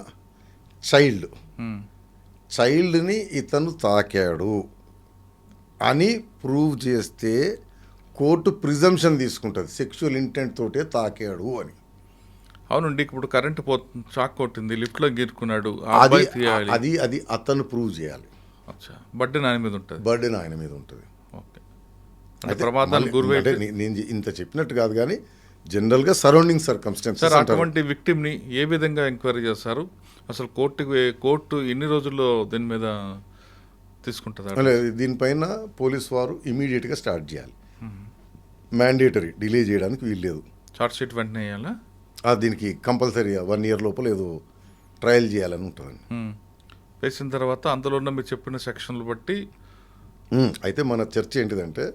చైల్డ్ని ఇతను తాకాడు అని ప్రూవ్ చేస్తే కోర్టు ప్రిజంప్షన్ తీసుకుంటుంది సెక్షువల్ ఇంటెంట్ తోటే తాకాడు అని. అవునండి, ఇప్పుడు కరెంట్ పోతుంది, షాక్ కొట్టింది, లిఫ్ట్లో గీరుకున్నాడు, అది అతను ప్రూవ్ చేయాలి. బర్డెన్ ఆయన మీద ఉంటుంది. ఓకే, ప్రమాదాలు గురైతే నేను ఇంత చెప్పినట్టు కాదు, కానీ జనరల్గా సరౌండింగ్ సర్కమ్స్టాన్సెస్. అటువంటి విక్టిమ్ని ఏ విధంగా ఎంక్వైరీ చేస్తారు? అసలు కోర్టు ఎన్ని రోజుల్లో దీని మీద తీసుకుంటుంది? దీనిపైన పోలీస్ వారు ఇమీడియట్గా స్టార్ట్ చేయాలి, మ్యాండేటరీ, డిలే చేయడానికి వీల్లేదు. చార్జ్ షీట్ వెంటనే వేయాలా? దీనికి కంపల్సరీ 1 year లోపల ఏదో ట్రయల్ చేయాలని ఉంటుందండి. వేసిన తర్వాత అందులో ఉన్న మీరు చెప్పిన సెక్షన్లు బట్టి అయితే మన చర్చ ఏంటిదంటే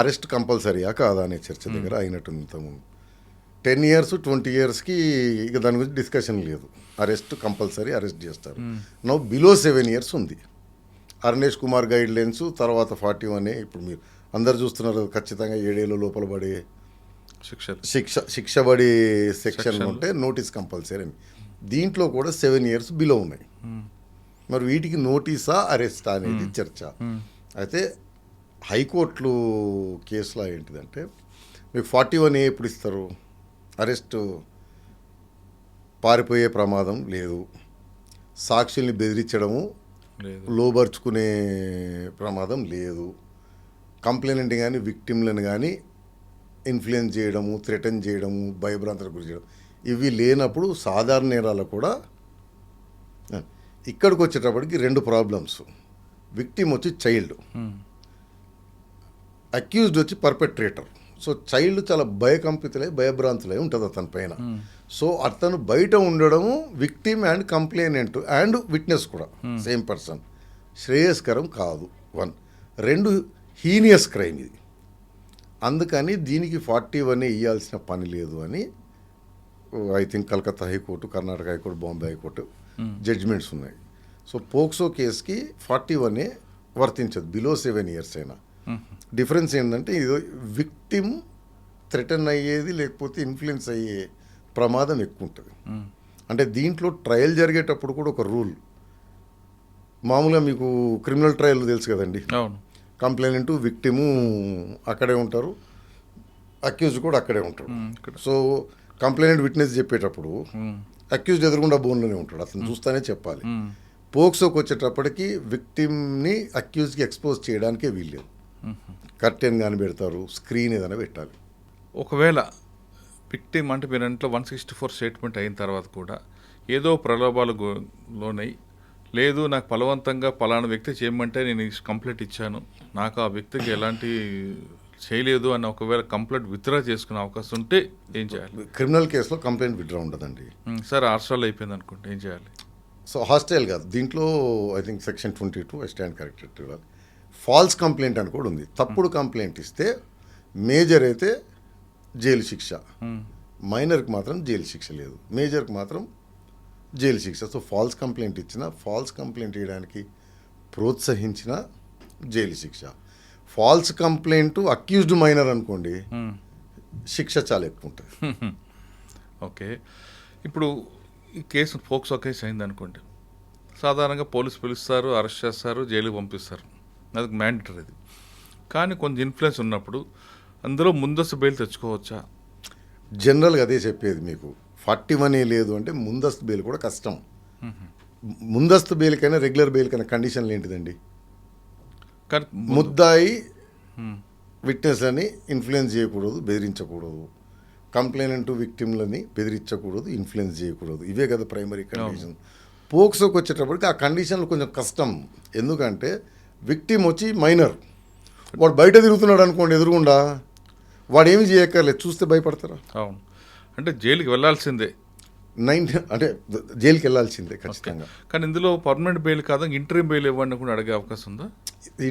అరెస్ట్ కంపల్సరీయా కాదా అనే చర్చ దగ్గర అయినట్టుంది ఇంతకుముందు. 10 years 20 yearsకి ఇక దాని గురించి డిస్కషన్ లేదు, అరెస్ట్ కంపల్సరీ అరెస్ట్ చేస్తారు. నౌ బిలో 7 years ఉంది. అరుణేష్ కుమార్ గైడ్ లైన్స్ తర్వాత 41A ఇప్పుడు మీరు అందరు చూస్తున్నారు, ఖచ్చితంగా 7 ఏళ్ళ లోపల పడే శిక్ష పడే సెక్షన్ ఉంటే నోటీస్ కంపల్సరీ అని. దీంట్లో కూడా 7 years బిలో ఉన్నాయి. మరి వీటికి నోటీసా అరెస్టా అనేది చర్చ. అయితే హైకోర్టులు కేసులో ఏంటిదంటే మీకు 41A ఎప్పుడు ఇస్తారు? అరెస్టు పారిపోయే ప్రమాదం లేదు, సాక్షుల్ని బెదిరించడము లేదు, లోబర్చుకునే ప్రమాదం లేదు, కంప్లైనెంట్ కానీ విక్టిమ్లను కానీ ఇన్ఫ్లుయెన్స్ చేయడము, థ్రెటన్ చేయడము, భయభ్రాంతులకు గురి చేయడం ఇవి లేనప్పుడు సాధారణ నేరాలు కూడా. ఇక్కడికి వచ్చేటప్పటికి 2 ప్రాబ్లమ్స్. విక్టిమ్ వచ్చి చైల్డ్, అక్యూజ్డ్ వచ్చి పర్పెట్రేటర్. సో చైల్డ్ చాలా భయకంపితులై భయభ్రాంతులై ఉంటుంది అతని పైన. సో అతను బయట ఉండడము victim and complainant and witness కూడా సేమ్ పర్సన్ శ్రేయస్కరం కాదు. 1. 2 హీనియస్ క్రైమ్ ఇది. అందుకని దీనికి 41A ఇవ్వాల్సిన పని లేదు అని I think Calcutta high court, Karnataka high court, Bombay high court judgments ఉన్నాయి. సో పోక్సో కేసుకి 41A వర్తించదు బిలో 7 years అయినా. డిఫరెన్స్ ఏంటంటే ఇది విక్టిమ్ థ్రెటన్ అయ్యేది లేకపోతే ఇన్ఫ్లుయెన్స్ అయ్యే ప్రమాదం ఎక్కువ ఉంటుంది. అంటే దీంట్లో ట్రయల్ జరిగేటప్పుడు కూడా ఒక రూల్. మామూలుగా మీకు క్రిమినల్ ట్రయల్ తెలుసు కదండి, అవును, కంప్లైనెంట్ విక్టిము అక్కడే ఉంటారు, అక్యూజ్ కూడా అక్కడే ఉంటాడు. సో కంప్లైనెంట్ విట్నెస్ చెప్పేటప్పుడు అక్యూజ్డ్ ఎదురుగుండా బోన్లోనే ఉంటాడు, అతను చూస్తానే చెప్పాలి. పోక్సోకి వచ్చేటప్పటికి విక్టిమ్ని అక్యూజ్కి ఎక్స్పోజ్ చేయడానికే వీల్లేదు. కర్టెన్ కానీ పెడతారు, స్క్రీన్ ఏదైనా పెట్టాలి. ఒకవేళ విక్టిమ్ అంటే మీరు ఇంట్లో 164 స్టేట్మెంట్ అయిన తర్వాత కూడా ఏదో ప్రలోభాలు లోనై లేదు నాకు బలవంతంగా పలానా వ్యక్తి చేయమంటే నేను కంప్లైంట్ ఇచ్చాను, నాకు ఆ వ్యక్తికి ఎలాంటి చేయలేదు అని ఒకవేళ కంప్లైంట్ విత్డ్రా చేసుకునే అవకాశం ఉంటే ఏం చేయాలి? క్రిమినల్ కేసులో కంప్లైంట్ విత్డ్రా ఉండదండి. సార్ హాస్టల్ అయిపోయింది అనుకుంటే ఏం చేయాలి? సో హాస్టల్ కాదు, దీంట్లో I think section 22 I stand corrected ఇవ్వాలి. ఫాల్స్ కంప్లైంట్ అని కూడా ఉంది. తప్పుడు కంప్లైంట్ ఇస్తే మేజర్ అయితే జైలు శిక్ష, మైనర్కి మాత్రం జైలు శిక్ష లేదు, మేజర్కి మాత్రం జైలు శిక్ష. సో ఫాల్స్ కంప్లైంట్ ఇచ్చిన, ఫాల్స్ కంప్లైంట్ ఇవ్వడానికి ప్రోత్సహించిన జైలు శిక్ష. ఫాల్స్ కంప్లైంట్ అక్యూజ్డ్ మైనర్ అనుకోండి, శిక్ష చాలా ఎక్కువ ఉంటుంది. ఓకే, ఇప్పుడు ఈ కేసు పోక్సో కేసు అయింది అనుకోండి, సాధారణంగా పోలీసు పిలుస్తారు, అరెస్ట్ చేస్తారు, జైలుకి పంపిస్తారు, అది మ్యాండేటరీ. అది కానీ కొంచెం ఇన్ఫ్లుయెన్స్ ఉన్నప్పుడు అందులో ముందస్తు బెయిల్ తెచ్చుకోవచ్చా? జనరల్గా అదే చెప్పేది మీకు. 41A లేదు అంటే ముందస్తు బెయిల్ కూడా కష్టం. ముందస్తు బెయిల్కైనా రెగ్యులర్ బెయిల్కైనా కండిషన్లు ఏంటిదండి? కానీ ముద్దాయి విట్నెస్లని ఇన్ఫ్లుయెన్స్ చేయకూడదు, బెదిరించకూడదు, కంప్లైనెంట్ విక్టిమ్లని బెదిరించకూడదు, ఇన్ఫ్లుయెన్స్ చేయకూడదు. ఇవే కదా ప్రైమరీ కండిషన్. పోక్సోకి వచ్చేటప్పటికి ఆ కండిషన్లు కొంచెం కష్టం. ఎందుకంటే విక్టిమ్ వచ్చి మైనర్, వాడు బయట తిరుగుతున్నాడు అనుకోండి ఎదురుగుండా, వాడు ఏమి చేయక్కర్లేదు, చూస్తే భయపడతారా? అవును, అంటే జైలుకి వెళ్ళాల్సిందే, అంటే జైలుకి వెళ్ళాల్సిందే ఖచ్చితంగా. కానీ ఇందులో పర్మనెంట్ బెయిల్ కాదు, ఇంటరీమ్ బెయిల్ ఇవ్వండి కూడా అడిగే అవకాశం ఉందా?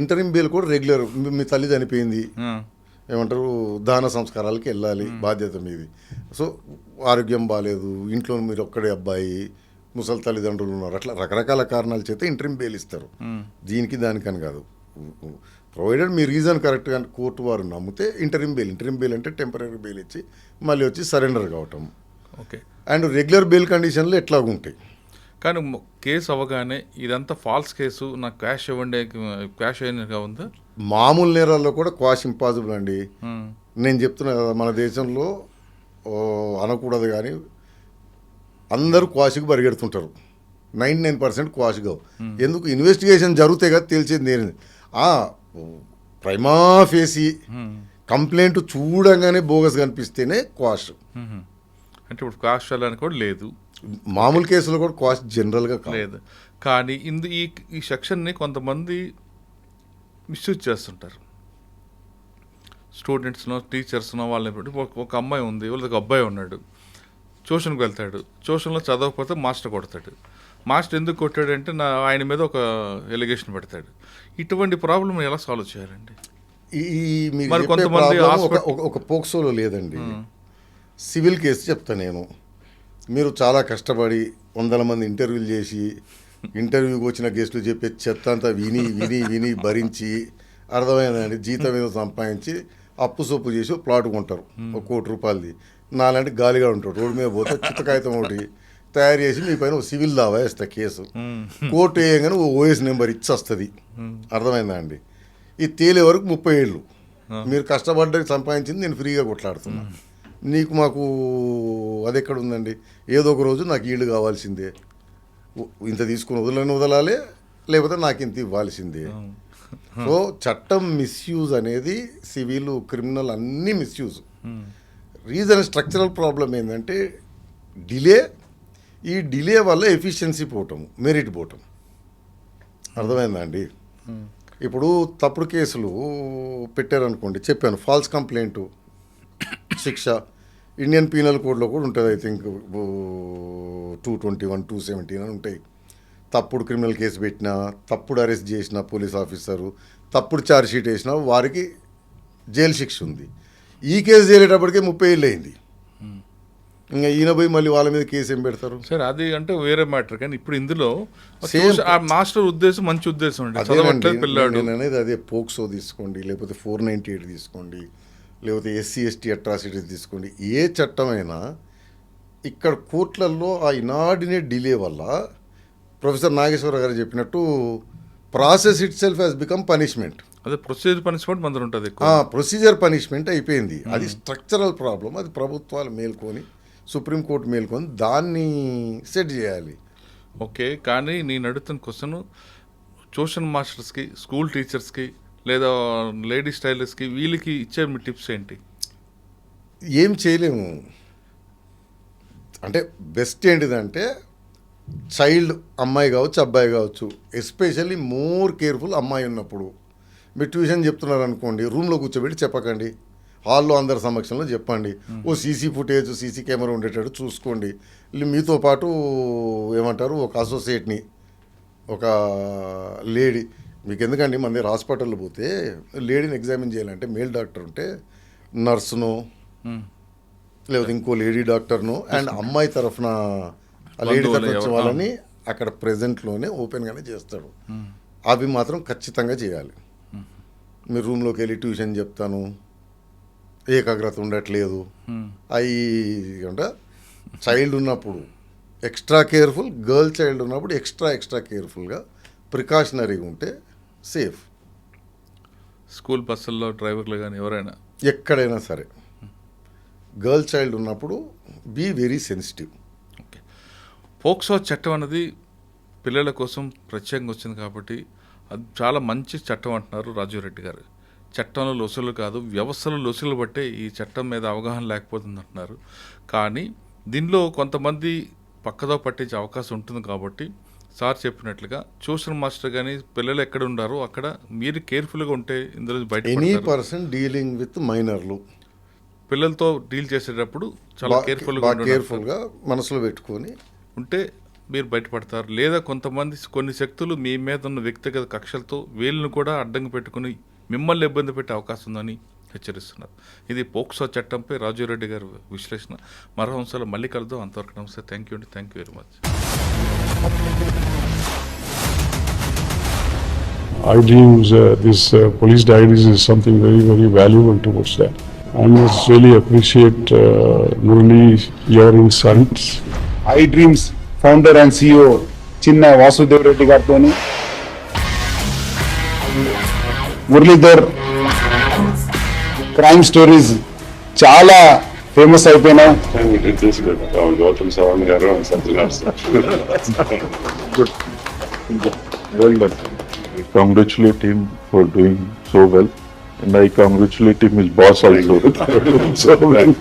ఇంటరీమ్ బెయిల్ కూడా రెగ్యులర్. మీ తల్లి చనిపోయింది, ఏమంటారు, దాన సంస్కారాలకి వెళ్ళాలి, బాధ్యత మీది. సో ఆరోగ్యం బాగాలేదు, ఇంట్లో మీరు ఒక్కడే అబ్బాయి, ముసలి తల్లిదండ్రులు ఉన్నారు, అట్లా రకరకాల కారణాల చేత ఇంటరీమ్ బెయిల్ ఇస్తారు. దీనికి దానికని కాదు, ప్రొవైడెడ్ మీ రీజన్ కరెక్ట్గా కోర్టు వారు నమ్మితే ఇంటరీమ్ బెయిల్. ఇంటరీమ్ బెయిల్ అంటే టెంపరీ బెయిల్ ఇచ్చి మళ్ళీ వచ్చి సరెండర్ కావటం. ఓకే, అండ్ రెగ్యులర్ బెయిల్ కండిషన్లు ఎట్లాగ ఉంటాయి. కానీ కేసు అవగానే ఇదంతా ఫాల్స్ కేసు, నాకు క్యాష్ ఇవ్వండి, క్యాష్ అయినగా ఉందా? మామూలు నేరాల్లో కూడా క్వాష్ ఇంపాసిబుల్ అండి. నేను చెప్తున్నా కదా, మన దేశంలో అనకూడదు కానీ అందరూ క్వాష్కి పరిగెడుతుంటారు. 99% క్వాష్ కావు. ఎందుకు? ఇన్వెస్టిగేషన్ జరిగితే కదా తెలిసేది. నేను ప్రైమా ఫేసి కంప్లైంట్ చూడంగానే బోగస్ కనిపిస్తేనే క్వాష్. అంటే ఇప్పుడు క్వాష్ చేయాలని కూడా లేదు, మామూలు కేసులో కూడా క్వాష్ జనరల్గా లేదు. కానీ ఈ సెక్షన్ని కొంతమంది మిస్యూజ్ చేస్తుంటారు. స్టూడెంట్స్నో టీచర్స్నో వాళ్ళని బట్టి ఒక అమ్మాయి ఉంది, వాళ్ళకి అబ్బాయి ఉన్నాడు, ట్యూషన్కి వెళ్తాడు, ట్యూషన్లో చదవకపోతే మాస్టర్ కొడతాడు. మాస్టర్ ఎందుకు కొట్టాడంటే ఆయన మీద ఒక ఎలిగేషన్ పెడతాడు. ఇటువంటి ప్రాబ్లం ఎలా సాల్వ్ చేయాలండి? మరి కొంతమంది ఒక పోక్సోలో లేదండి, సివిల్ కేసు చెప్తా నేను. మీరు చాలా కష్టపడి 100 మంది ఇంటర్వ్యూలు చేసి, ఇంటర్వ్యూకి వచ్చిన గెస్టులు చెప్పే చెత్త అంతా విని విని విని భరించి, అర్థమైందండి, జీతం ఏదో సంపాదించి అప్పు సొప్పు చేసి ప్లాట్ కొంటారు 1 కోటి రూపాయలది. నాలాంటి గాలిగా ఉంటాడు, రోడ్డు మీద పోతే చిత్తకాగితం ఒకటి తయారు చేసి మీ పైన సివిల్ దావా వేస్తా కేసు. కోర్టు వేయగానే ఓఎస్ నెంబర్ ఇచ్చి వస్తుంది. అర్థమైందా అండి? ఇది తేలే వరకు 30 ఏళ్ళు మీరు కష్టపడ్డ సంపాదించింది నేను ఫ్రీగా కొట్లాడుతున్నా. నీకు మాకు అది ఎక్కడ ఉందండి? ఏదో ఒక రోజు నాకు ఈళ్ళు కావాల్సిందే, ఇంత తీసుకుని వదలాలి, లేకపోతే నాకు ఇంత ఇవ్వాల్సిందే. సో చట్టం మిస్యూజ్ అనేది సివిల్ క్రిమినల్ అన్నీ మిస్యూజ్. రీజన్ స్ట్రక్చరల్ ప్రాబ్లం ఏంటంటే డిలే. ఈ డిలే వల్ల ఎఫిషియన్సీ పోవటం, మెరిట్ పోవటం. అర్థమైందా అండి? ఇప్పుడు తప్పుడు కేసులు పెట్టారనుకోండి, చెప్పాను ఫాల్స్ కంప్లైంట్ శిక్ష ఇండియన్ పీనల్ కోడ్లో కూడా ఉంటుంది. ఐ థింక్ 221, 217 అని ఉంటాయి. తప్పుడు క్రిమినల్ కేసు పెట్టినా, తప్పుడు అరెస్ట్ చేసిన పోలీస్ ఆఫీసరు, తప్పుడు ఛార్జ్ షీట్ వేసినా వారికి జైలు శిక్ష ఉంది. ఈ కేసు చేరేటప్పటికే 30 ఏళ్ళు అయింది. ఇంకా ఈయన పోయి మళ్ళీ వాళ్ళ మీద కేసు ఏం పెడతారు? సరే, అది అంటే వేరే మ్యాటర్. కానీ ఇప్పుడు ఇందులో Same. ఆ మాస్టర్ ఉద్దేశం మంచి ఉద్దేశం అండి. చదవట్లేదు పిల్లాడు. నేను అనేది అదే పోక్సో తీసుకోండి, లేకపోతే 498 తీసుకోండి, లేకపోతే SC/ST అట్రాసిటీస్ తీసుకోండి. ఏ చట్టమైనా ఇక్కడ కోర్టులలో ఆ ఇనార్డినేట్ డిలే వల్ల ప్రొఫెసర్ నాగేశ్వర గారు చెప్పినట్టు process it self has become punishment. అదే ప్రొసీజర్ పనిష్మెంట్ మన ఉంటుంది. ప్రొసీజర్ పనిష్మెంట్ అయిపోయింది. అది స్ట్రక్చరల్ ప్రాబ్లం. అది ప్రభుత్వాలు మేల్కొని, సుప్రీంకోర్టు మేల్కొని దాన్ని సెట్ చేయాలి. ఓకే, కానీ నేను అడుగుతున్న క్వశ్చన్ ట్యూషన్ మాస్టర్స్కి, స్కూల్ టీచర్స్కి, లేదా లేడీ స్టైలర్స్కి, వీళ్ళకి ఇచ్చే మీ టిప్స్ ఏంటి? ఏం చేయలేము. అంటే బెస్ట్ ఏంటిదంటే చైల్డ్, అమ్మాయి కావచ్చు అబ్బాయి కావచ్చు, ఎస్పెషల్లీ మోర్ కేర్ఫుల్ అమ్మాయి ఉన్నప్పుడు. మీరు ట్యూషన్ చెప్తున్నారు అనుకోండి, రూమ్లో కూర్చోబెట్టి చెప్పకండి, హాల్లో అందరి సమక్షంలో చెప్పండి. ఓ సీసీ ఫుటేజ్, సీసీ కెమెరా ఉండేటట్టు చూసుకోండి. మీతో పాటు ఏమంటారు, ఒక అసోసియేట్ని, ఒక లేడీ. మీకు ఎందుకండి మన దగ్గర హాస్పిటల్లో పోతే లేడీని ఎగ్జామిన్ చేయాలంటే మేల్ డాక్టర్ ఉంటే నర్సును, లేకపోతే ఇంకో లేడీ డాక్టర్ను, అండ్ అమ్మాయి తరఫున ఆ లేడీ తరఫున వచ్చే వాళ్ళని అక్కడ ప్రెజెంట్లోనే ఓపెన్గానే చేస్తాడు. అవి మాత్రం ఖచ్చితంగా చేయాలి. మీరు రూమ్లోకి వెళ్ళి ట్యూషన్ చెప్తాను, ఏకాగ్రత ఉండట్లేదు, అవి అంటే చైల్డ్ ఉన్నప్పుడు ఎక్స్ట్రా కేర్ఫుల్, గర్ల్ చైల్డ్ ఉన్నప్పుడు ఎక్స్ట్రా కేర్ఫుల్గా ప్రికాషనరీగా ఉంటే సేఫ్. స్కూల్ బస్సుల్లో డ్రైవర్లు కానీ ఎవరైనా ఎక్కడైనా సరే గర్ల్ చైల్డ్ ఉన్నప్పుడు be very sensitive. Okay, POCSO చట్టం అనేది పిల్లల కోసం ప్రత్యేకంగా వచ్చింది కాబట్టి అది చాలా మంచి చట్టం అంటున్నారు రాజీవ్ రెడ్డి గారు. చట్టంలో లొసులు కాదు, వ్యవస్థలో లొసులు బట్టే ఈ చట్టం మీద అవగాహన లేకపోతుంది అంటున్నారు. కానీ దీనిలో కొంతమంది పక్కదో పట్టించే అవకాశం ఉంటుంది కాబట్టి సార్ చెప్పినట్లుగా ట్యూషన్ మాస్టర్ కానీ పిల్లలు ఎక్కడ ఉండారో అక్కడ మీరు కేర్ఫుల్గా ఉంటే ఇందులో బయట ఎనీ పర్సన్ డీలింగ్ విత్ మైనర్లు, పిల్లలతో డీల్ చేసేటప్పుడు చాలా కేర్ఫుల్గా మనసులో పెట్టుకొని ఉంటే మీరు బయటపడతారు. లేదా కొంతమంది కొన్ని శక్తులు మీ మీద ఉన్న వ్యక్తిగత కక్షలతో వీళ్ళను కూడా అడ్డంగా పెట్టుకుని మిమ్మల్ని ఇబ్బంది పెట్టే అవకాశం ఉందని హెచ్చరిస్తున్నారు. ఇది పోక్సో చట్టంపై రాజీవ్ రెడ్డి గారి విశ్లేషణ. మరో అంశాలు మళ్ళీ కలుద్దాం. అంతవరకు నమస్తే. థ్యాంక్ యూ అండి. Thank you very much. iDreams, this police diaries is something very, very valuable towards that. I must really appreciate Murali, your insights. iDreams founder and CEO చిన్న వాసుదేవ్ రెడ్డి గారితో మురళీధర్ క్రైమ్ స్టోరీస్ చాలా ఫేమస్ అయిపోయినాయి. Gautam Savan garu and Satyanath sir. Good. Well done. I congratulate him for doing so well, and I congratulate him his boss also. So well.